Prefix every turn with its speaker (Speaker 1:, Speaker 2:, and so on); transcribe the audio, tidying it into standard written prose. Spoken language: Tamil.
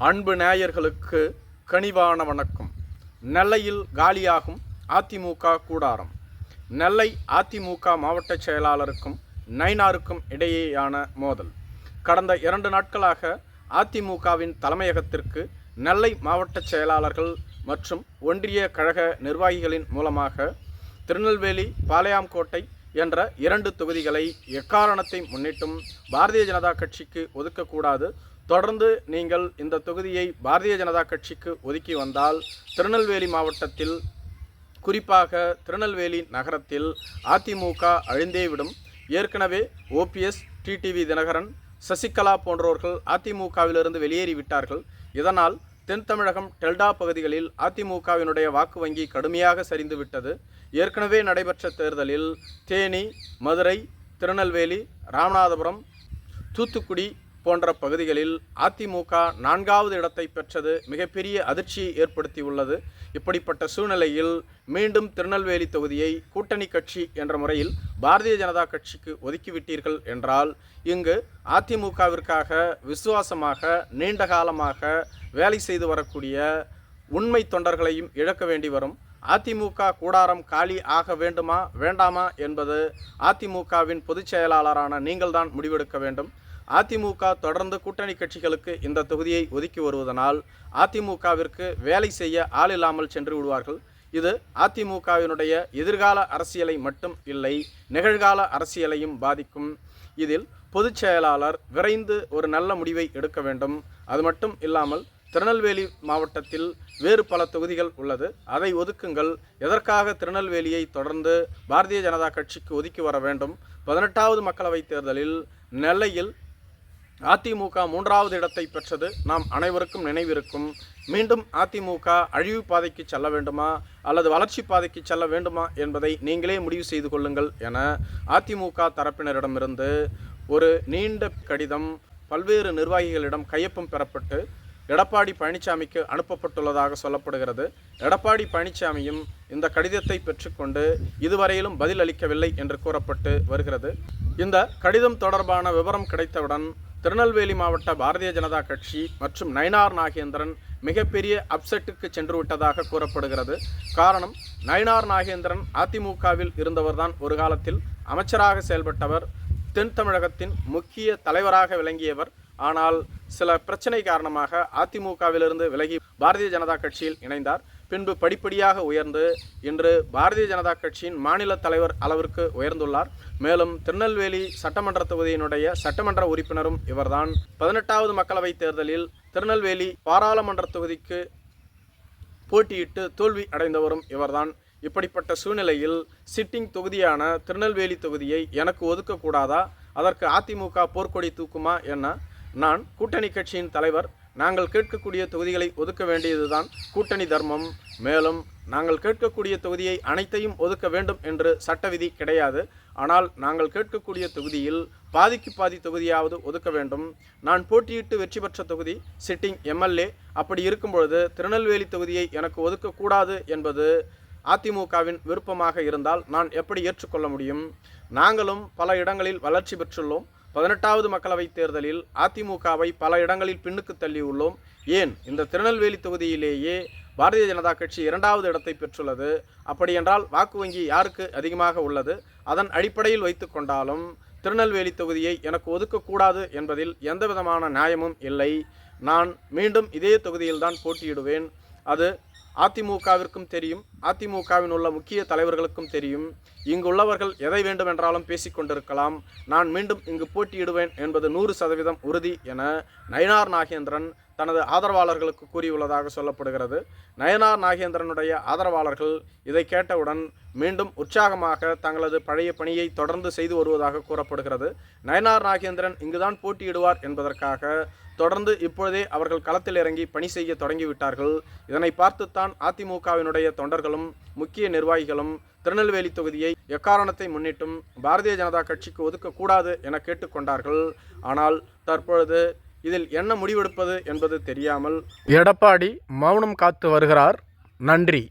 Speaker 1: அன்பு நேயர்களுக்கு கனிவான வணக்கம். நெல்லையில் காலியாகும் அதிமுக கூடாரம். நெல்லை அதிமுக மாவட்ட செயலாளருக்கும் நயினாருக்கும் இடையேயான மோதல். கடந்த 2 நாட்களாக அதிமுகவின் தலைமையகத்திற்கு நெல்லை மாவட்ட செயலாளர்கள் மற்றும் ஒன்றிய கழக நிர்வாகிகளின் மூலமாக திருநெல்வேலி பாளையங்கோட்டை என்ற 2 தொகுதிகளை எக்காரணத்தை முன்னிட்டும் பாரதிய ஜனதா கட்சிக்கு ஒதுக்கக்கூடாது, தொடர்ந்து நீங்கள் இந்த தொகுதியை பாரதிய ஜனதா கட்சிக்கு ஒதுக்கி வந்தால் திருநெல்வேலி மாவட்டத்தில், குறிப்பாக திருநெல்வேலி நகரத்தில் அதிமுக அழிந்தேவிடும். ஏற்கனவே OPS, டிடிவி தினகரன், சசிகலா போன்றவர்கள் அதிமுகவிலிருந்து வெளியேறிவிட்டார்கள். இதனால் தென் தமிழகம் டெல்டா பகுதிகளில் அதிமுகவினுடைய வாக்கு வங்கி கடுமையாக சரிந்துவிட்டது. ஏற்கனவே நடைபெற்ற தேர்தலில் தேனி, மதுரை, திருநெல்வேலி, ராமநாதபுரம், தூத்துக்குடி போன்ற பகுதிகளில் அதிமுக 4வது இடத்தை பெற்றது மிகப்பெரிய அதிர்ச்சியை ஏற்படுத்தியுள்ளது. இப்படிப்பட்ட சூழ்நிலையில் மீண்டும் திருநெல்வேலி தொகுதியை கூட்டணி கட்சி என்ற முறையில் பாரதிய ஜனதா கட்சிக்கு ஒதுக்கிவிட்டீர்கள் என்றால், இங்கு அதிமுகவிற்காக விசுவாசமாக நீண்ட காலமாக வேலை செய்து வரக்கூடிய உண்மை தொண்டர்களையும் இழக்க வேண்டி வரும். அதிமுக கூடாரம் காலி ஆக வேண்டுமா வேண்டாமா என்பது அதிமுகவின் பொதுச் செயலாளரான நீங்கள்தான் முடிவெடுக்க வேண்டும். அதிமுக தொடர்ந்து கூட்டணி கட்சிகளுக்கு இந்த தொகுதியை ஒதுக்கி வருவதனால் அதிமுகவிற்கு வேலை செய்ய ஆள் இல்லாமல் சென்று விடுவார்கள். இது அதிமுகவினுடைய எதிர்கால அரசியலை மட்டும் இல்லை, நிகழ்கால அரசியலையும் பாதிக்கும். இதில் பொதுச் செயலாளர் விரைந்து ஒரு நல்ல முடிவை எடுக்க வேண்டும். அது மட்டும் இல்லாமல் திருநெல்வேலி மாவட்டத்தில் வேறு பல தொகுதிகள் உள்ளது, அதை ஒதுக்குங்கள். எதற்காக திருநெல்வேலியை தொடர்ந்து பாரதிய ஜனதா கட்சிக்கு ஒதுக்கி வர வேண்டும்? 18வது மக்களவைத் தேர்தலில் நெல்லையில் அதிமுக 3வது இடத்தை பெற்றது நாம் அனைவருக்கும் நினைவிருக்கும். மீண்டும் அதிமுக அழிவு பாதைக்கு செல்ல வேண்டுமா அல்லது வளர்ச்சி பாதைக்கு செல்ல வேண்டுமா என்பதை நீங்களே முடிவு செய்து கொள்ளுங்கள் என அதிமுக தரப்பினரிடமிருந்து ஒரு நீண்ட கடிதம் பல்வேறு நிர்வாகிகளிடம் கையொப்பம் பெறப்பட்டு எடப்பாடி பழனிசாமிக்கு அனுப்பப்பட்டுள்ளதாக சொல்லப்படுகிறது. எடப்பாடி பழனிசாமியும் இந்த கடிதத்தை பெற்றுக்கொண்டு இதுவரையிலும் பதில் அளிக்கவில்லை என்று கூறப்பட்டு வருகிறது. இந்த கடிதம் தொடர்பான விவரம் கிடைத்தவுடன் திருநெல்வேலி மாவட்ட பாரதிய ஜனதா கட்சி மற்றும் நயினார் நாகேந்திரன் மிகப்பெரிய அப்செட்டுக்கு சென்று விட்டதாக கூறப்படுகிறது. காரணம், நயினார் நாகேந்திரன் அதிமுகவில் இருந்தவர்தான், ஒரு காலத்தில் அமைச்சராக செயல்பட்டவர், தென் தமிழகத்தின் முக்கிய தலைவராக விளங்கியவர். ஆனால் சில பிரச்சனை காரணமாக அதிமுகவிலிருந்து விலகி பாரதிய ஜனதா கட்சியில் இணைந்தார். பின்பு படிப்படியாக உயர்ந்து இன்று பாரதிய ஜனதா கட்சியின் மாநில தலைவர் அளவிற்கு உயர்ந்துள்ளார். மேலும் திருநெல்வேலி சட்டமன்ற தொகுதியினுடைய சட்டமன்ற உறுப்பினரும் இவர்தான். 18வது மக்களவைத் தேர்தலில் திருநெல்வேலி பாராளுமன்ற தொகுதிக்கு போட்டியிட்டு தோல்வி அடைந்தவரும் இவர்தான். இப்படிப்பட்ட சூழ்நிலையில் சிட்டிங் தொகுதியான திருநெல்வேலி தொகுதியை எனக்கு ஒதுக்கக்கூடாதா, அதற்கு அதிமுக போர்க்கொடி தூக்குமா என நான் கூட்டணி கட்சியின் தலைவர், நாங்கள் கேட்கக்கூடிய தொகுதிகளை ஒதுக்க வேண்டியதுதான் கூட்டணி தர்மம். மேலும் நாங்கள் கேட்கக்கூடிய தொகுதியை அனைத்தையும் ஒதுக்க வேண்டும் என்று சட்ட விதி கிடையாது. ஆனால் நாங்கள் கேட்கக்கூடிய தொகுதியில் பாதிக்கு பாதி தொகுதியாவது ஒதுக்க வேண்டும். நான் போட்டியிட்டு வெற்றி பெற்ற தொகுதி சிட்டிங் MLA. அப்படி இருக்கும் பொழுது திருநெல்வேலி தொகுதியை எனக்கு ஒதுக்கக்கூடாது என்பது அதிமுகவின் விருப்பமாக இருந்தால் நான் எப்படி ஏற்றுக்கொள்ள முடியும்? நாங்களும் பல இடங்களில் வளர்ச்சி பெற்றுள்ளோம். 18வது மக்களவைத் தேர்தலில் அதிமுகவை பல இடங்களில் பின்னுக்கு தள்ளியுள்ளோம். ஏன் இந்த திருநெல்வேலி தொகுதியிலேயே பாரதிய ஜனதா கட்சி 2வது இடத்தை பெற்றுள்ளது. அப்படியென்றால் வாக்கு வங்கி யாருக்கு அதிகமாக உள்ளது? அதன் அடிப்படையில் வைத்து கொண்டாலும் திருநெல்வேலி தொகுதியை எனக்கு ஒதுக்கக்கூடாது என்பதில் எந்த விதமான நியாயமும் இல்லை. நான் மீண்டும் இதே தொகுதியில்தான் போட்டியிடுவேன். அது அதிமுகவிற்கும் தெரியும், அதிமுகவின் உள்ள முக்கிய தலைவர்களுக்கும் தெரியும். இங்கு உள்ளவர்கள் எதை வேண்டுமென்றாலும் பேசிக்கொண்டிருக்கலாம். நான் மீண்டும் இங்கு போட்டியிடுவேன் என்பது 100% உறுதி என நயினார் நாகேந்திரன் தனது ஆதரவாளர்களுக்கு கூறியுள்ளதாக சொல்லப்படுகிறது. நயினார் நாகேந்திரனுடைய ஆதரவாளர்கள் இதை கேட்டவுடன் மீண்டும் உற்சாகமாக தங்களது பழைய பணியை தொடர்ந்து செய்து வருவதாக கூறப்படுகிறது. நயினார் நாகேந்திரன் இங்குதான் போட்டியிடுவார் என்பதற்காக தொடர்ந்து இப்பொழுதே அவர்கள் களத்தில் இறங்கி பணி செய்ய தொடங்கிவிட்டார்கள். இதனை பார்த்துத்தான் அதிமுகவினுடைய தொண்டர்களும் முக்கிய நிர்வாகிகளும் திருநெல்வேலி தொகுதியை எக்காரணத்தை முன்னிட்டும் பாரதிய ஜனதா கட்சிக்கு ஒதுக்கக்கூடாது என கேட்டுக்கொண்டார்கள். ஆனால் தற்பொழுது இதில் என்ன முடிவெடுப்பது என்பது தெரியாமல் எடப்பாடி மௌனம் காத்து வருகிறார். நன்றி.